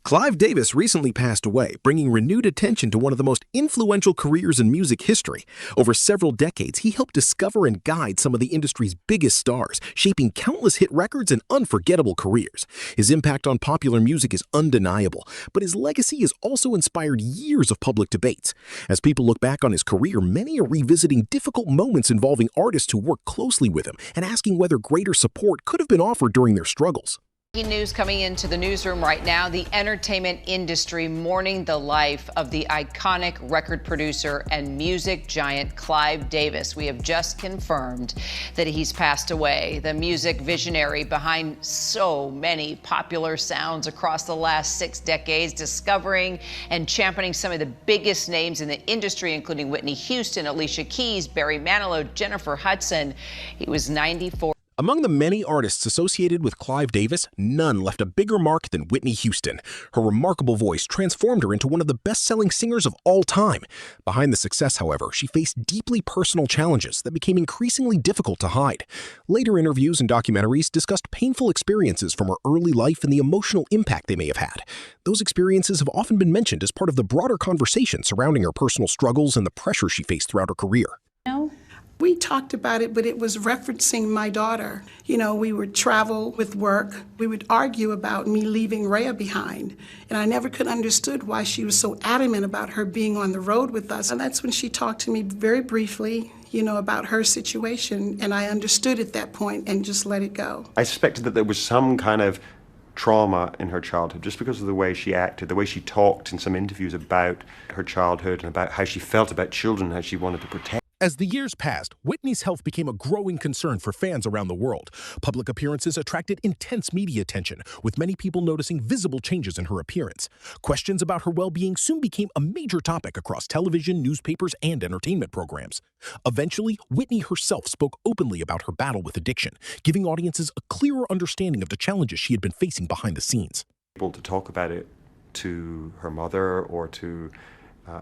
Clive Davis recently passed away, bringing renewed attention to one of the most influential careers in music history. Over several decades, he helped discover and guide some of the industry's biggest stars, shaping countless hit records and unforgettable careers. His impact on popular music is undeniable, but his legacy has also inspired years of public debates. As people look back on his career, many are revisiting difficult moments involving artists who worked closely with him and asking whether greater support could have been offered during their struggles. News coming into the newsroom right now. The entertainment industry mourning the life of the iconic record producer and music giant Clive Davis. We have just confirmed that he's passed away. The music visionary behind so many popular sounds across the last 6 decades, discovering and championing some of the biggest names in the industry, including Whitney Houston, Alicia Keys, Barry Manilow, Jennifer Hudson. He was 94. Among the many artists associated with Clive Davis, none left a bigger mark than Whitney Houston. Her remarkable voice transformed her into one of the best-selling singers of all time. Behind the success, however, she faced deeply personal challenges that became increasingly difficult to hide. Later interviews and documentaries discussed painful experiences from her early life and the emotional impact they may have had. Those experiences have often been mentioned as part of the broader conversation surrounding her personal struggles and the pressure she faced throughout her career. We talked about it, but it was referencing my daughter. You know, we would travel with work. We would argue about me leaving Rhea behind. And I never could understood why she was so adamant about her being on the road with us. And that's when she talked to me very briefly, you know, about her situation. And I understood at that point and just let it go. I suspected that there was some kind of trauma in her childhood just because of the way she acted, the way she talked in some interviews about her childhood and about how she felt about children, how she wanted to protect. As the years passed, Whitney's health became a growing concern for fans around the world. Public appearances attracted intense media attention, with many people noticing visible changes in her appearance. Questions about her well-being soon became a major topic across television, newspapers, and entertainment programs. Eventually, Whitney herself spoke openly about her battle with addiction, giving audiences a clearer understanding of the challenges she had been facing behind the scenes. Able to talk about it to her mother or to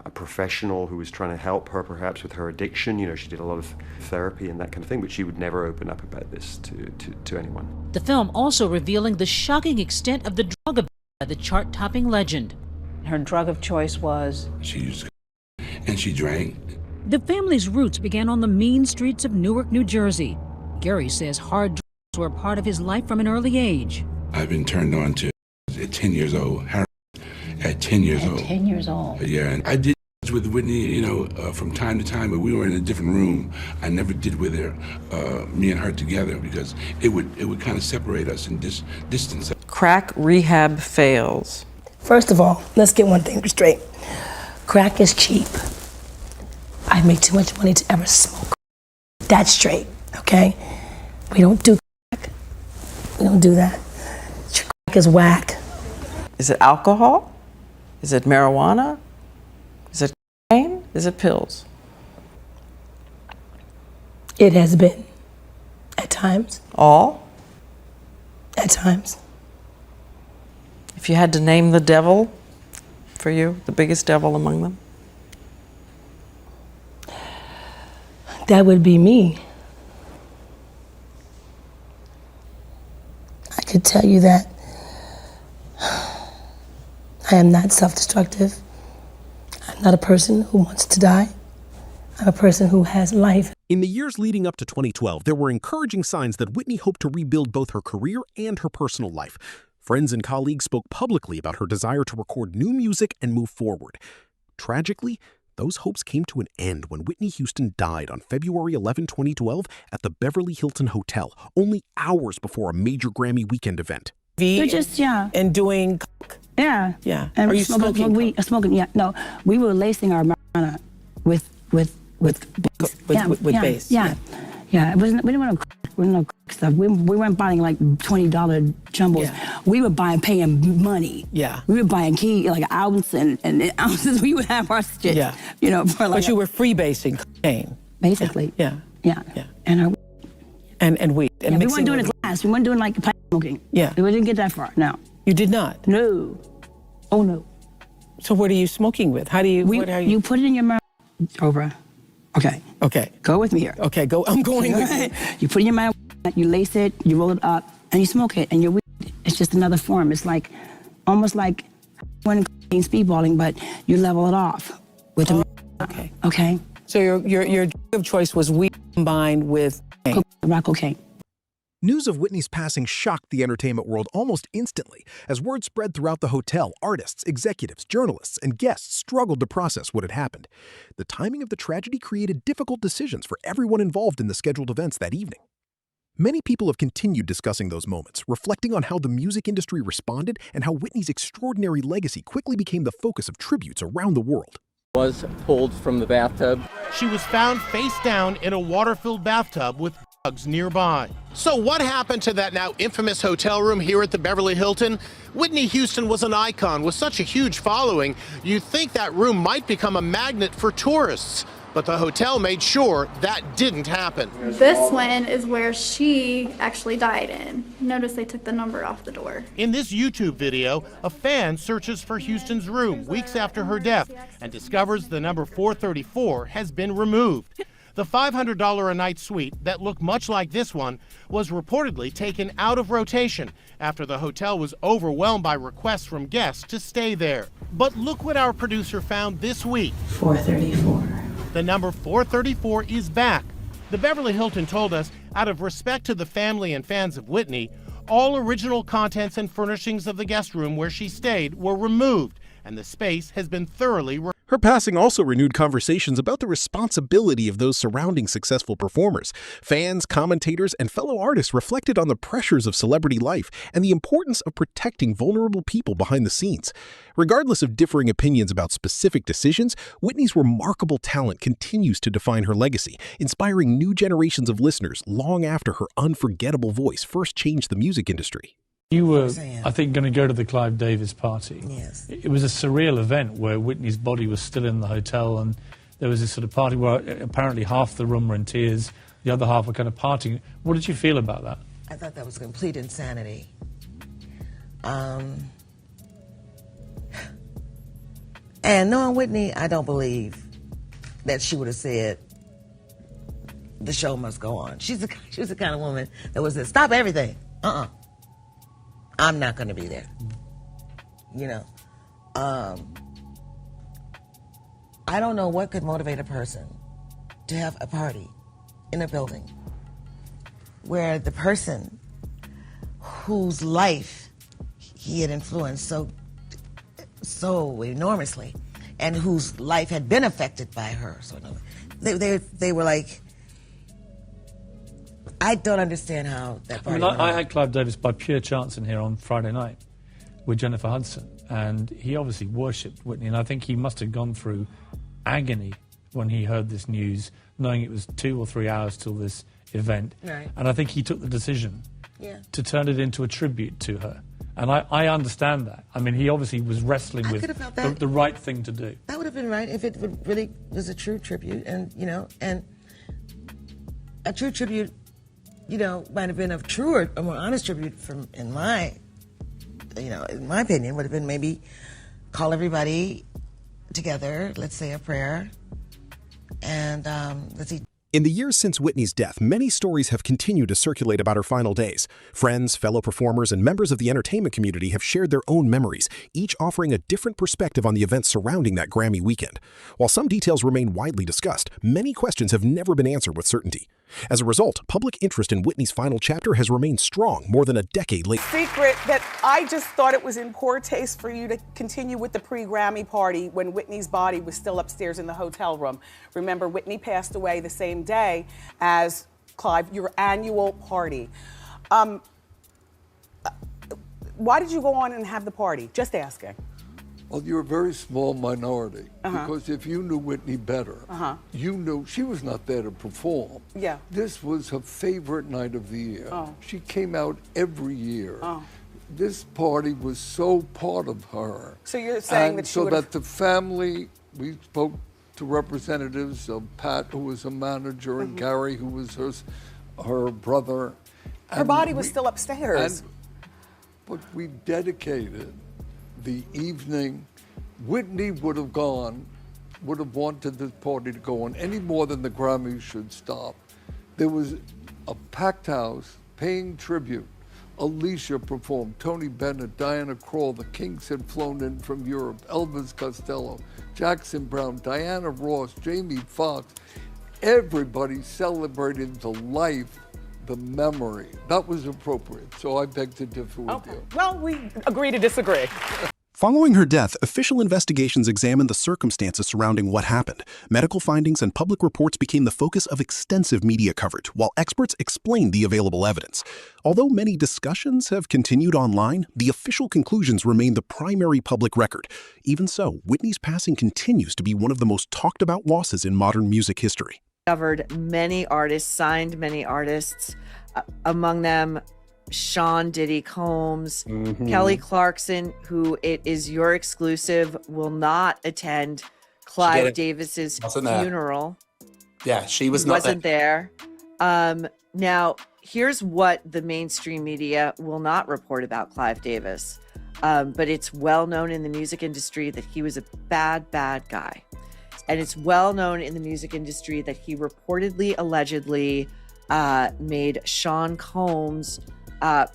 a professional who was trying to help her perhaps with her addiction. You know, she did a lot of therapy and that kind of thing, but she would never open up about this to anyone. The film also revealing the shocking extent of the drug abuse by the chart-topping legend. Her drug of choice was? She used and she drank. The family's roots began on the mean streets of Newark, New Jersey. Gary says hard drugs were a part of his life from an early age. I've been turned on to at 10 years old. At 10 years old. 10 years old. Yeah, and I did with Whitney, you know, from time to time, but we were in a different room. I never did with her, me and her together, because it would kind of separate us and distance us. Crack rehab fails. First of all, let's get one thing straight. Crack is cheap. I make too much money to ever smoke. That's straight, okay? We don't do crack. We don't do that. Crack is whack. Is it alcohol? Is it marijuana? Is it cocaine? Is it pills? It has been. At times. All? At times. If you had to name the devil for you, the biggest devil among them? That would be me. I could tell you that I am not self-destructive. I'm not a person who wants to die. I'm a person who has life. In the years leading up to 2012, there were encouraging signs that Whitney hoped to rebuild both her career and her personal life. Friends and colleagues spoke publicly about her desire to record new music and move forward. Tragically, those hopes came to an end when Whitney Houston died on February 11, 2012 at the Beverly Hilton Hotel, only hours before a major Grammy weekend event. You're just, yeah. And doing Yeah. Yeah. And Are you smoking? Smoking, yeah. No, we were lacing our marijuana with base. Yeah. Yeah. It wasn't, we didn't want no crack. We didn't know crack stuff. We weren't buying like $20 jumbles. Yeah. We were paying money. Yeah. We were buying like an ounce and ounces. We would have our shit. Yeah. You know, for like. But you were freebasing cocaine. Basically. Yeah. Yeah. Yeah. And our. And weed. And Yeah, we mixing weren't doing with it glass. We weren't doing like pipe smoking. Yeah. We didn't get that far. No. You did not? No. Oh no. So what are you smoking with? How do you? what are you? You put it in your mouth. Oprah. Okay. Okay. Go with me here. Okay. Go. I'm going with you. You put it in your mouth. You lace it. You roll it up, and you smoke it. And your weed. It's just another form. It's like, almost like when speedballing, but you level it off with a Okay. okay? So your drug of choice was weed combined with Rock cocaine. News of Whitney's passing shocked the entertainment world almost instantly. As word spread throughout the hotel, artists, executives, journalists, and guests struggled to process what had happened. The timing of the tragedy created difficult decisions for everyone involved in the scheduled events that evening. Many people have continued discussing those moments, reflecting on how the music industry responded and how Whitney's extraordinary legacy quickly became the focus of tributes around the world. Was pulled from the bathtub. She was found face down in a water-filled bathtub with drugs nearby. So what happened to that now infamous hotel room here at the Beverly Hilton? Whitney Houston was an icon with such a huge following. You'd think that room might become a magnet for tourists. But the hotel made sure that didn't happen. This one is where she actually died in. Notice they took the number off the door. In this YouTube video, a fan searches for Houston's room weeks after her death and discovers the number 434 has been removed. The $500 a night suite that looked much like this one was reportedly taken out of rotation after the hotel was overwhelmed by requests from guests to stay there. But look what our producer found this week. 434. The number 434 is back. The Beverly Hilton told us, out of respect to the family and fans of Whitney, all original contents and furnishings of the guest room where she stayed were removed, and the space has been thoroughly Her passing also renewed conversations about the responsibility of those surrounding successful performers. Fans, commentators, and fellow artists reflected on the pressures of celebrity life and the importance of protecting vulnerable people behind the scenes. Regardless of differing opinions about specific decisions, Whitney's remarkable talent continues to define her legacy, inspiring new generations of listeners long after her unforgettable voice first changed the music industry. You were, I think, going to go to the Clive Davis party. Yes. It was a surreal event where Whitney's body was still in the hotel, and there was this sort of party where apparently half the room were in tears, the other half were kind of partying. What did you feel about that? I thought that was complete insanity. And knowing Whitney, I don't believe that she would have said, the show must go on. She was the kind of woman that would say, stop everything. I'm not going to be there. You know, I don't know what could motivate a person to have a party in a building where the person whose life he had influenced so enormously and whose life had been affected by her. So they were like, I don't understand how that party went I on. had Clive Davis by pure chance in here on Friday night with Jennifer Hudson, and he obviously worshipped Whitney, and I think he must have gone through agony when he heard this news, knowing it was 2 or 3 hours till this event. Right. And I think he took the decision to turn it into a tribute to her. And I understand that. I mean, he obviously was wrestling with the right thing to do. That would have been right if it really was a true tribute, and and a true tribute, might have been a truer, a more honest tribute in my opinion, would have been maybe call everybody together, let's say a prayer, and let's see. In the years since Whitney's death, many stories have continued to circulate about her final days. Friends, fellow performers, and members of the entertainment community have shared their own memories, each offering a different perspective on the events surrounding that Grammy weekend. While some details remain widely discussed, many questions have never been answered with certainty. As a result, public interest in Whitney's final chapter has remained strong more than a decade later. Secret that I just thought it was in poor taste for you to continue with the pre-Grammy party when Whitney's body was still upstairs in the hotel room. Remember, Whitney passed away the same day as Clive, your annual party. Why did you go on and have the party? Just asking. Well, you're a very small minority, because if you knew Whitney better, you knew she was not there to perform. Yeah. This was her favorite night of the year. She came out every year. This party was so part of her. So you're saying that she so would've... that the family, we spoke to representatives of Pat, who was a manager, and Gary, who was her brother. Her body was still upstairs. But we dedicated the evening. Whitney would have wanted this party to go on any more than the Grammys should stop. There was a packed house paying tribute Alicia performed, Tony Bennett, Diana Krall, the Kinks had flown in from Europe, Elvis Costello, Jackson Brown, Diana Ross, Jamie Foxx. Everybody celebrated the life, the memory. That was appropriate, so I beg to differ with you. Well, we agree to disagree. Following her death, official investigations examined the circumstances surrounding what happened. Medical findings and public reports became the focus of extensive media coverage, while experts explained the available evidence. Although many discussions have continued online, the official conclusions remain the primary public record. Even so, Whitney's passing continues to be one of the most talked about losses in modern music history. Covered many artists, signed many artists, among them Sean Diddy Combs, Kelly Clarkson, who it is your exclusive, will not attend Clive Davis's funeral. Yeah, she wasn't there. Now, here's what the mainstream media will not report about Clive Davis, but it's well known in the music industry that he was a bad guy. And it's well known in the music industry that he reportedly, allegedly made Sean Combs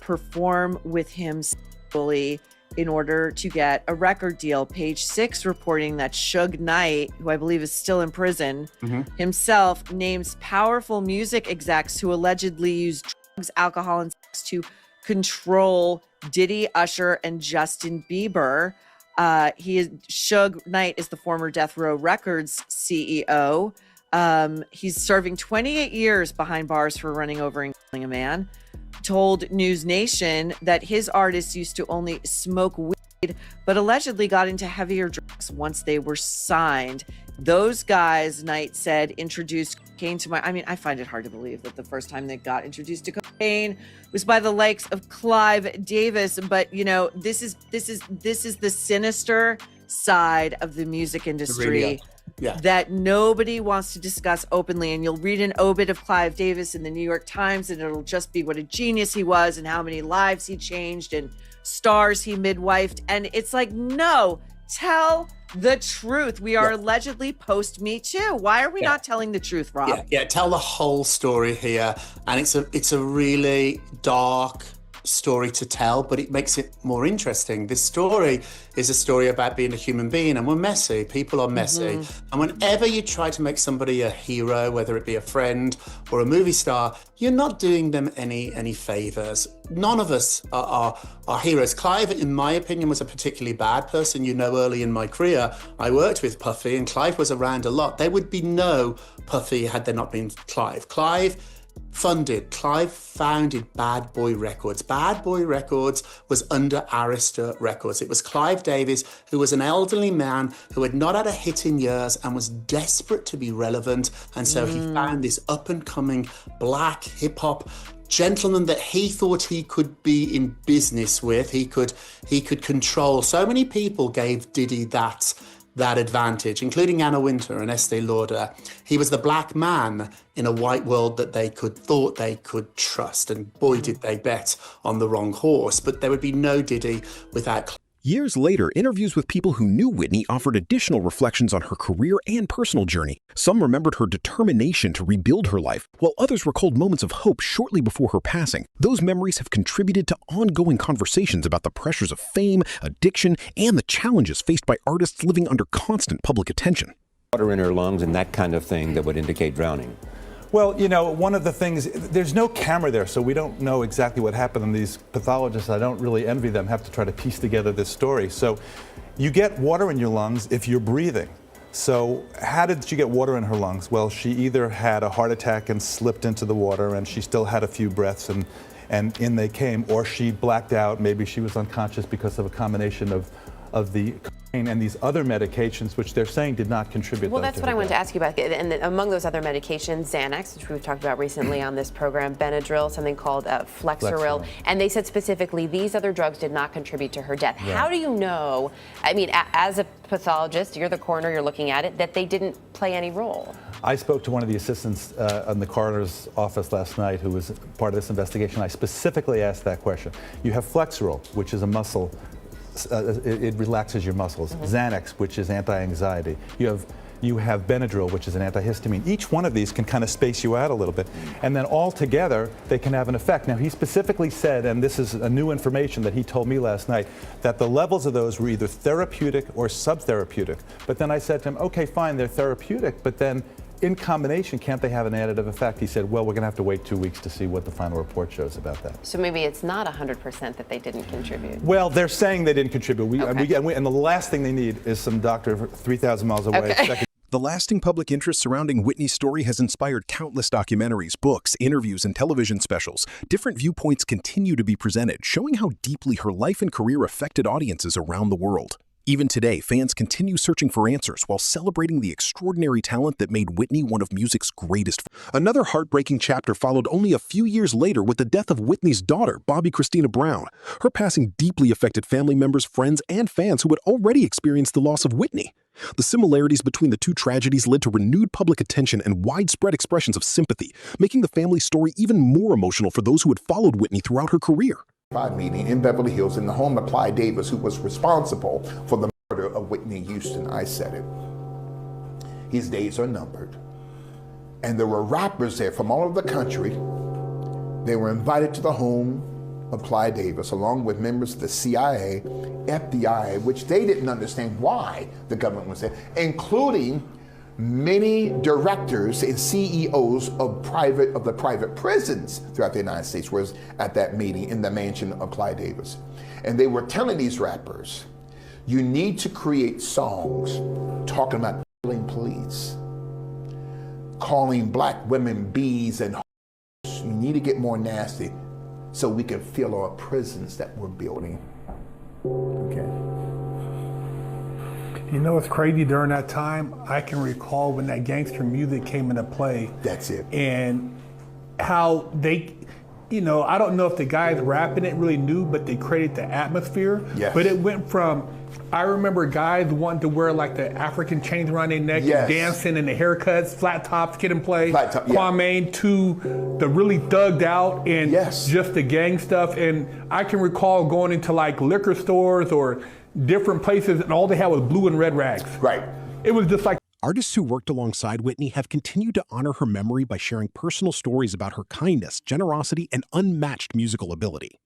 perform with him sexually in order to get a record deal. Page 6 reporting that Suge Knight, who I believe is still in prison, himself names powerful music execs who allegedly used drugs, alcohol, and sex to control Diddy, Usher, and Justin Bieber. Suge Knight is the former Death Row Records CEO. He's serving 28 years behind bars for running over and killing a man. Told News Nation that his artists used to only smoke weed, but allegedly got into heavier drugs once they were signed. Those guys, Knight said, introduced cocaine to I find it hard to believe that the first time they got introduced to cocaine was by the likes of Clive Davis. But you know, this is the sinister side of the music industry that nobody wants to discuss openly. And you'll read an obit of Clive Davis in the New York Times, and it'll just be what a genius he was and how many lives he changed and stars he midwifed. And it's like, no, tell the truth. We are allegedly post Me Too. Why are we not telling the truth, Rob? Yeah, tell the whole story here. And it's a really dark story to tell, but it makes it more interesting. This story is a story about being a human being, and we're messy. People are messy. And whenever you try to make somebody a hero, whether it be a friend or a movie star, you're not doing them any favors. None of us are heroes. Clive, in my opinion, was a particularly bad person. You know, early in my career, I worked with Puffy, and Clive was around a lot. There would be no Puffy had there not been Clive. Clive founded Bad Boy Records. Bad Boy Records was under Arista Records. It was Clive Davis, who was an elderly man who had not had a hit in years and was desperate to be relevant. And so he found this up-and-coming black hip-hop gentleman that he thought he could be in business with. He could control. So many people gave Diddy that advantage, including Anna Wintour and Estee Lauder. He was the black man in a white world that they thought they could trust. And boy, did they bet on the wrong horse. But there would be no Diddy without Years later, interviews with people who knew Whitney offered additional reflections on her career and personal journey. Some remembered her determination to rebuild her life, while others recalled moments of hope shortly before her passing. Those memories have contributed to ongoing conversations about the pressures of fame, addiction, and the challenges faced by artists living under constant public attention. Water in her lungs and that kind of thing that would indicate drowning. Well, you know, one of the things, there's no camera there, so we don't know exactly what happened. And these pathologists, I don't really envy them, have to try to piece together this story. So you get water in your lungs if you're breathing. So how did she get water in her lungs? Well, she either had a heart attack and slipped into the water and she still had a few breaths and in they came, or she blacked out. Maybe she was unconscious because of a combination of the cocaine and these other medications, which they're saying did not contribute. Well, that's what I wanted to ask you about. And among those other medications, Xanax, which we've talked about recently on this program, Benadryl, something called Flexeril, and they said specifically these other drugs did not contribute to her death. Right. How do you know, I mean, as a pathologist, you're the coroner, you're looking at it, that they didn't play any role? I spoke to one of the assistants in the coroner's office last night who was part of this investigation. I specifically asked that question. You have Flexeril, which is a muscle it relaxes your muscles. Xanax, which is anti-anxiety. You have you have Benadryl, which is an antihistamine. Each one of these can kind of space you out a little bit. And then all together, they can have an effect. Now, he specifically said, and this is a new information that he told me last night, that the levels of those were either therapeutic or subtherapeutic. But then I said to him, okay, fine, they're therapeutic, but then in combination, can't they have an additive effect? He said, well, we're going to have to wait 2 weeks to see what the final report shows about that. So maybe it's not 100% that they didn't contribute. Well, they're saying they didn't contribute. And the last thing they need is some doctor 3,000 miles away. Okay. The lasting public interest surrounding Whitney's story has inspired countless documentaries, books, interviews, and television specials. Different viewpoints continue to be presented, showing how deeply her life and career affected audiences around the world. Even today, fans continue searching for answers while celebrating the extraordinary talent that made Whitney one of music's greatest. Another heartbreaking chapter followed only a few years later with the death of Whitney's daughter, Bobbi Kristina Brown. Her passing deeply affected family members, friends, and fans who had already experienced the loss of Whitney. The similarities between the two tragedies led to renewed public attention and widespread expressions of sympathy, making the family story even more emotional for those who had followed Whitney throughout her career. Meeting in Beverly Hills in the home of Clive Davis, who was responsible for the murder of Whitney Houston. I said it. His days are numbered. And there were rappers there from all over the country. They were invited to the home of Clive Davis, along with members of the CIA, FBI, which they didn't understand why the government was there, including many directors and CEOs of the private prisons throughout the United States was at that meeting in the mansion of Clive Davis. And they were telling these rappers, you need to create songs talking about killing police, calling black women bees and hoes. You need to get more nasty so we can fill our prisons that we're building. Okay. You know what's crazy during that time? I can recall when that gangster music came into play. That's it. And how they, I don't know if the guys rapping it really knew, but they created the atmosphere. Yes. But it went from, I remember guys wanting to wear like the African chains around their neck, yes, and dancing, and the haircuts, flat tops, Kid and Play, Flat top, yeah, Kwame, to the really thugged out and yes, just the gang stuff. And I can recall going into like liquor stores or different places, and all they had was blue and red rags. Right. It was just like. Artists who worked alongside Whitney have continued to honor her memory by sharing personal stories about her kindness, generosity, and unmatched musical ability.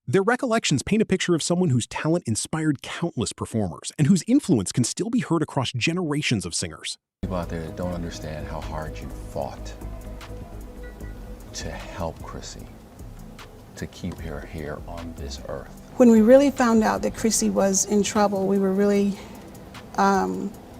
Their recollections paint a picture of someone whose talent inspired countless performers and whose influence can still be heard across generations of singers. People out there that don't understand how hard you fought to help Chrissy, to keep her here on this earth. When we really found out that Chrissy was in trouble, we were really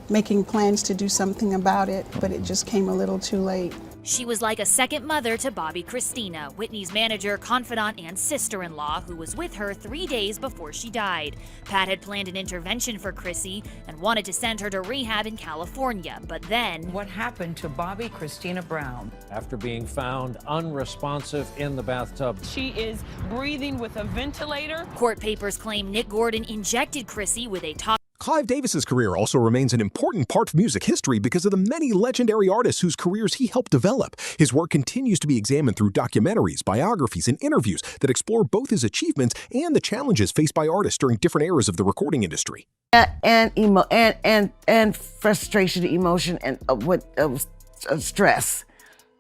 making plans to do something about it, but it just came a little too late. She was like a second mother to Bobbi Kristina, Whitney's manager, confidant, and sister-in-law, who was with her 3 days before she died. Pat had planned an intervention for Chrissy and wanted to send her to rehab in California, but then... What happened to Bobbi Kristina Brown? After being found unresponsive in the bathtub. She is breathing with a ventilator. Court papers claim Nick Gordon injected Chrissy with a toxic... Clive Davis's career also remains an important part of music history because of the many legendary artists whose careers he helped develop. His work continues to be examined through documentaries, biographies, and interviews that explore both his achievements and the challenges faced by artists during different eras of the recording industry. And frustration, emotion, and stress.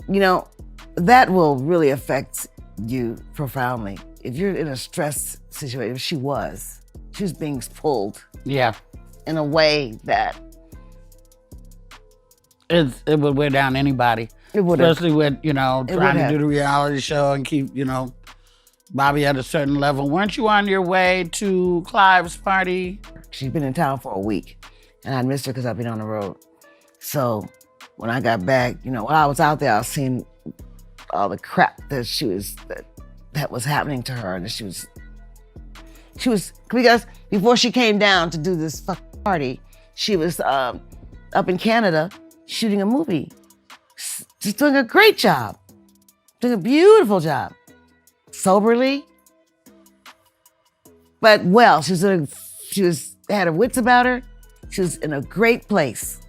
That will really affect you profoundly. If you're in a stress situation, she was being pulled. Yeah. In a way that it would wear down anybody. It would, especially with trying to do the reality show and keep Bobby at a certain level. Weren't you on your way to Clive's party? She'd been in town for a week, and I missed her because I'd been on the road. So when I got back, while I was out there, I was seeing all the crap that that was happening to her, and she was because before she came down to do this fucking party, she was up in Canada shooting a movie. She's doing a great job, doing a beautiful job, soberly, but well. She had her wits about her. She was in a great place.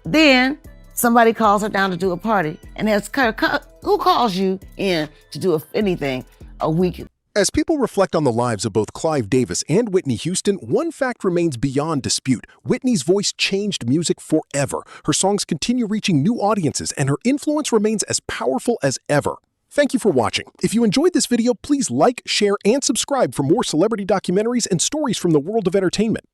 Then somebody calls her down to do a party, and who calls you in to do anything a week As people reflect on the lives of both Clive Davis and Whitney Houston, one fact remains beyond dispute. Whitney's voice changed music forever. Her songs continue reaching new audiences, and her influence remains as powerful as ever. Thank you for watching. If you enjoyed this video, please like, share, and subscribe for more celebrity documentaries and stories from the world of entertainment.